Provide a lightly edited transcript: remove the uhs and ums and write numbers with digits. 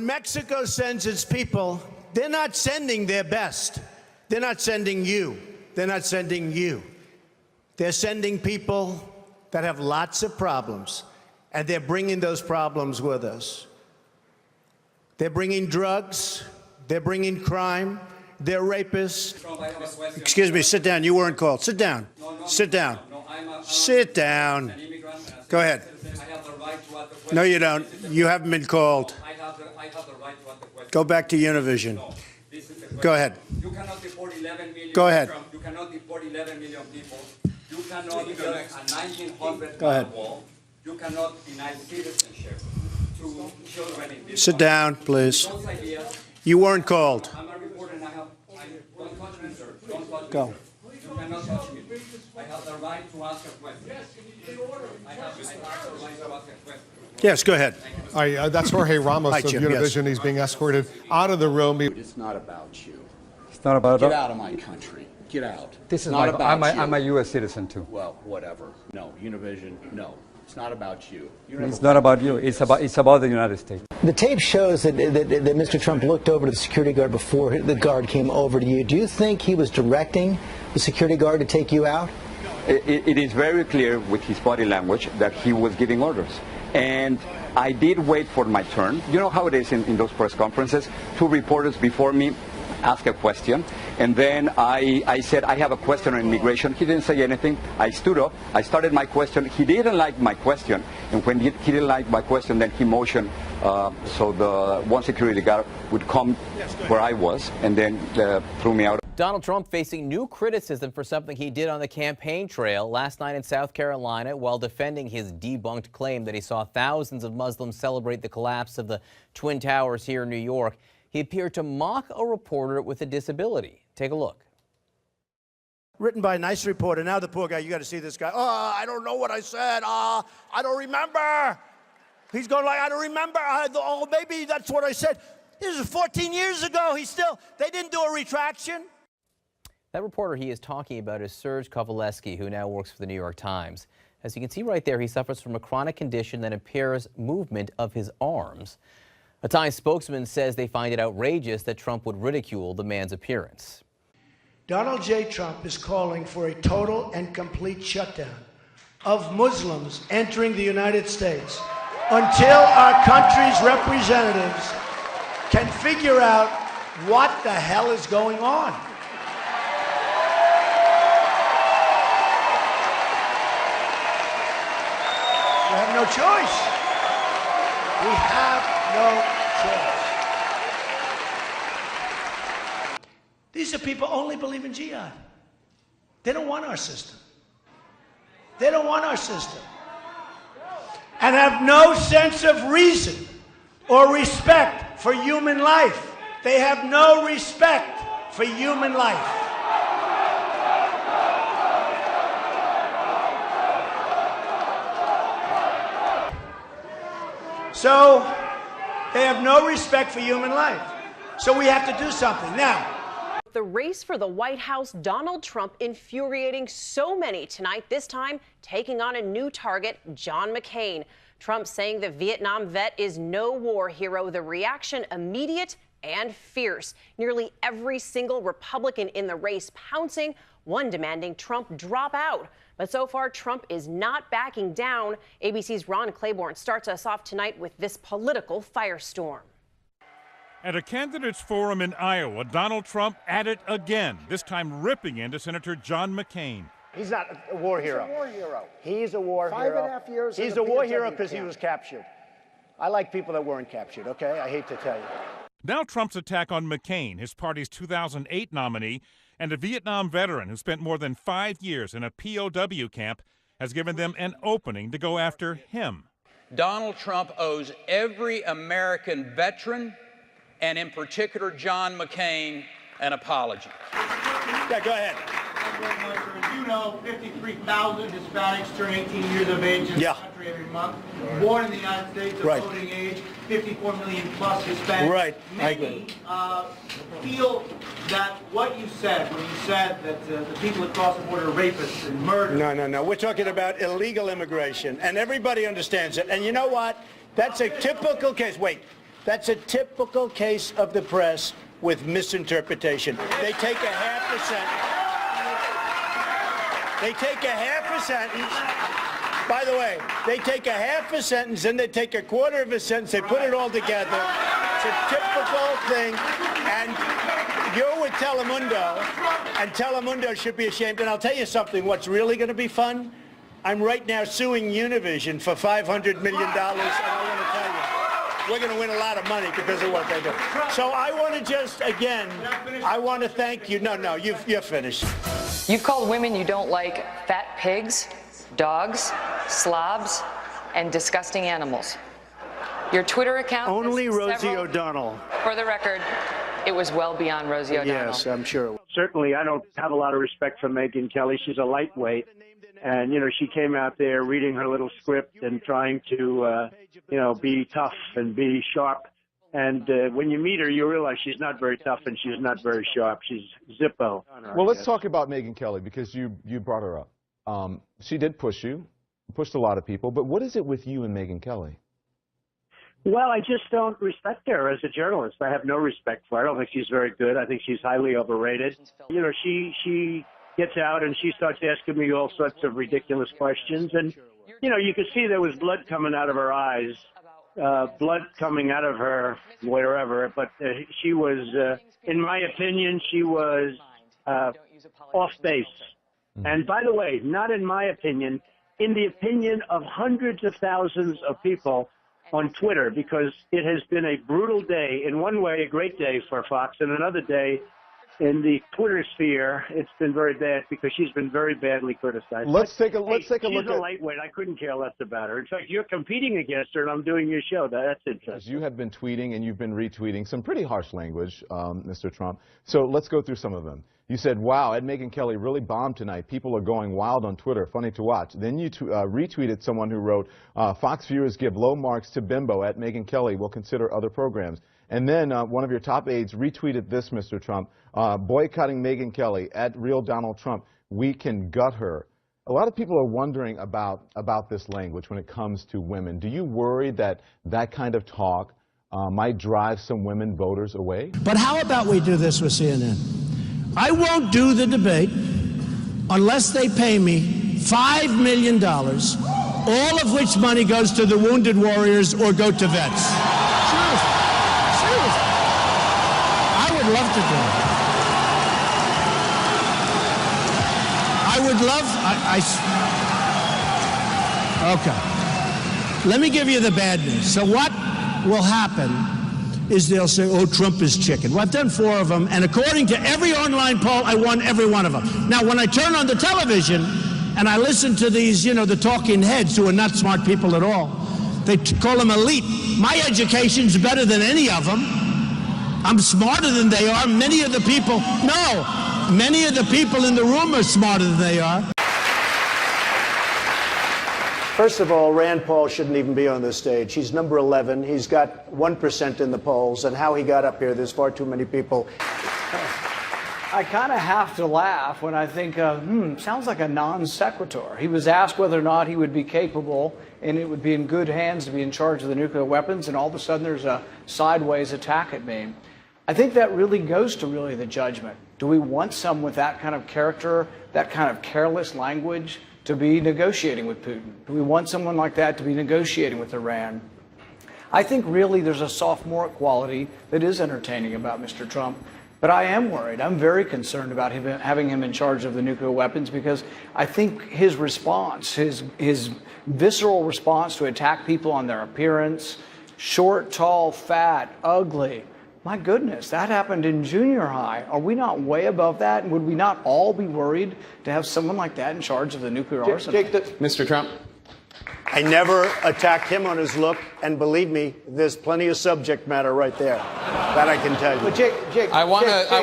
Mexico sends its people, they're not sending their best. They're not sending you. They're not sending you. They're sending people that have lots of problems, and they're bringing those problems with us. They're bringing drugs. They're bringing crime. They're rapists. Excuse me, sit down. You weren't called. Sit down. Sit down. Sit down. Go ahead. No, you don't. You haven't been called. Go back to Univision. Go ahead. You cannot deport 11 million. Go ahead. You cannot deport 11 million people. You cannot build a 1900 wall. You cannot deny citizenship to children in this Sit country. down, please. Those ideas, You weren't called. I'm a reporter and don't touch me, sir. Don't touch Go. me, sir. You cannot touch me. I have the right to ask a question. I have the right to ask a question. Yes, go ahead. That's Jorge Ramos Hi, of Jim, Univision. yes. He's being escorted out of the room. It's not about you. It's not about Get out of my country. Get out. This is not about you. I'm a U.S. citizen too. Well, whatever. No, Univision. No, it's not about you. It's not about you. It's about the United States. The tape shows that Mr. Trump looked over to the security guard before the guard came over to you. Do you think he was directing the security guard to take you out? It is very clear with his body language that he was giving orders. And I did wait for my turn. You know how it is in those press conferences? Two reporters before me asked a question, and then I said, I have a question on immigration. He didn't say anything. I stood up. I started my question. He didn't like my question, and when he didn't like my question, then he motioned so the one security guard would come where I was, and then threw me out. Donald Trump facing new criticism for something he did on the campaign trail last night in South Carolina while defending his debunked claim that he saw thousands of Muslims celebrate the collapse of the Twin Towers here in New York. He appeared to mock a reporter with a disability. Take a look. Written by a nice reporter. Now the poor guy, you got to see this guy. Oh, I don't know what I said. I don't remember. He's going like, I don't remember. Oh, maybe that's what I said. This is 14 years ago. They didn't do a retraction. That reporter he is talking about is Serge Kovaleski, who now works for the New York Times. As you can see right there, he suffers from a chronic condition that impairs movement of his arms. A Times spokesman says they find it outrageous that Trump would ridicule the man's appearance. Donald J. Trump is calling for a total and complete shutdown of Muslims entering the United States until our country's representatives can figure out what the hell is going on. We have no choice. We have no choice. These are people who only believe in jihad. They don't want our system. They don't want our system. And have no sense of reason or respect for human life. They have no respect for human life. So they have no respect for human life. So we have to do something. Now, the race for the White House, Donald Trump infuriating so many tonight, this time taking on a new target, John McCain. Trump saying the Vietnam vet is no war hero. The reaction immediate and fierce. Nearly every single Republican in the race pouncing, one demanding Trump drop out. But so far, Trump is not backing down. ABC's Ron Claiborne starts us off tonight with this political firestorm. At a candidates forum in Iowa, Donald Trump at it again, this time ripping into Senator John McCain. He's not a war hero. He's a war hero. He's a war hero. 5.5 years. He's a war hero because he was captured. I like people that weren't captured, okay? I hate to tell you. Now Trump's attack on McCain, his party's 2008 nominee, and a Vietnam veteran who spent more than 5 years in a POW camp, has given them an opening to go after him. Donald Trump owes every American veteran, and in particular John McCain, an apology. yeah, go ahead. As you know, 53,000 Hispanics turn 18 years of age in the country every month. Born in the United States at voting age, 54 million plus Hispanics. Right. Many feel that what you said when you said that the people across the border are rapists and murderers. No. We're talking about illegal immigration, and everybody understands it. And you know what? That's a typical case. Wait. That's a typical case of the press with misinterpretation. They take a half a sentence. They take a half a sentence. By the way, they take a half a sentence and they take a quarter of a sentence. They put it all together. It's a typical thing. And you're with Telemundo, and Telemundo should be ashamed. And I'll tell you something. What's really going to be fun? I'm right now suing Univision for $500 million. And I want to tell you, we're going to win a lot of money because of what they do. So I want to just, again, I want to thank you. No, you're finished. You've called women you don't like fat pigs, dogs, slobs, and disgusting animals. Your Twitter account... Only Rosie several... O'Donnell. For the record, it was well beyond Rosie O'Donnell. Yes, I'm sure. Certainly, I don't have a lot of respect for Megyn Kelly. She's a lightweight. And, she came out there reading her little script and trying to, be tough and be sharp. And when you meet her, you realize she's not very tough and she's not very sharp. She's Zippo. Well, let's talk about Megyn Kelly because you brought her up. She did push you, pushed a lot of people. But what is it with you and Megyn Kelly? Well, I just don't respect her as a journalist. I have no respect for her. I don't think she's very good. I think she's highly overrated. She gets out and she starts asking me all sorts of ridiculous questions. And, you could see there was blood coming out of her eyes, blood coming out of her wherever. But she was, in my opinion, she was off base. And by the way, not in my opinion, in the opinion of hundreds of thousands of people on Twitter, because it has been a brutal day. In one way, a great day for Fox, and another day in the Twitter sphere, it's been very bad because she's been very badly criticized. Let's take a look she's a lightweight. I couldn't care less about her. In fact, you're competing against her, and I'm doing your show. That's interesting. You have been tweeting and you've been retweeting some pretty harsh language, Mr. Trump. So let's go through some of them. You said, wow, Ed Megyn Kelly really bombed tonight. People are going wild on Twitter. Funny to watch. Then you retweeted someone who wrote, Fox viewers give low marks to Bimbo at Megyn Kelly. Will consider other programs. And then one of your top aides retweeted this, Mr. Trump, boycotting Megyn Kelly at Real Donald Trump. We can gut her. A lot of people are wondering about this language when it comes to women. Do you worry that that kind of talk might drive some women voters away? But how about we do this with CNN? I won't do the debate unless they pay me $5 million, all of which money goes to the wounded warriors or go to vets. Seriously. I would love to do it. I would love, okay. Let me give you the bad news. So what will happen is they'll say, oh, Trump is chicken. Well, I've done 4 of them, and according to every online poll, I won every one of them. Now, when I turn on the television and I listen to these, the talking heads who are not smart people at all, they call them elite. My education's better than any of them. I'm smarter than they are. Many of the people in the room are smarter than they are. First of all, Rand Paul shouldn't even be on this stage. He's number 11. He's got 1% in the polls. And how he got up here, there's far too many people. I kind of have to laugh when I think, sounds like a non sequitur. He was asked whether or not he would be capable and it would be in good hands to be in charge of the nuclear weapons, and all of a sudden there's a sideways attack at me. I think that really goes to the judgment. Do we want someone with that kind of character, that kind of careless language, to be negotiating with Putin? Do we want someone like that to be negotiating with Iran? I think really there's a sophomoric quality that is entertaining about Mr. Trump, but I am worried. I'm very concerned about having him in charge of the nuclear weapons, because I think his response, his visceral response to attack people on their appearance, short, tall, fat, ugly, my goodness, that happened in junior high. Are we not way above that? And would we not all be worried to have someone like that in charge of the nuclear arsenal? Mr. Trump. I never attacked him on his look, and believe me, there's plenty of subject matter right there. That I can tell you. But Jake, I want to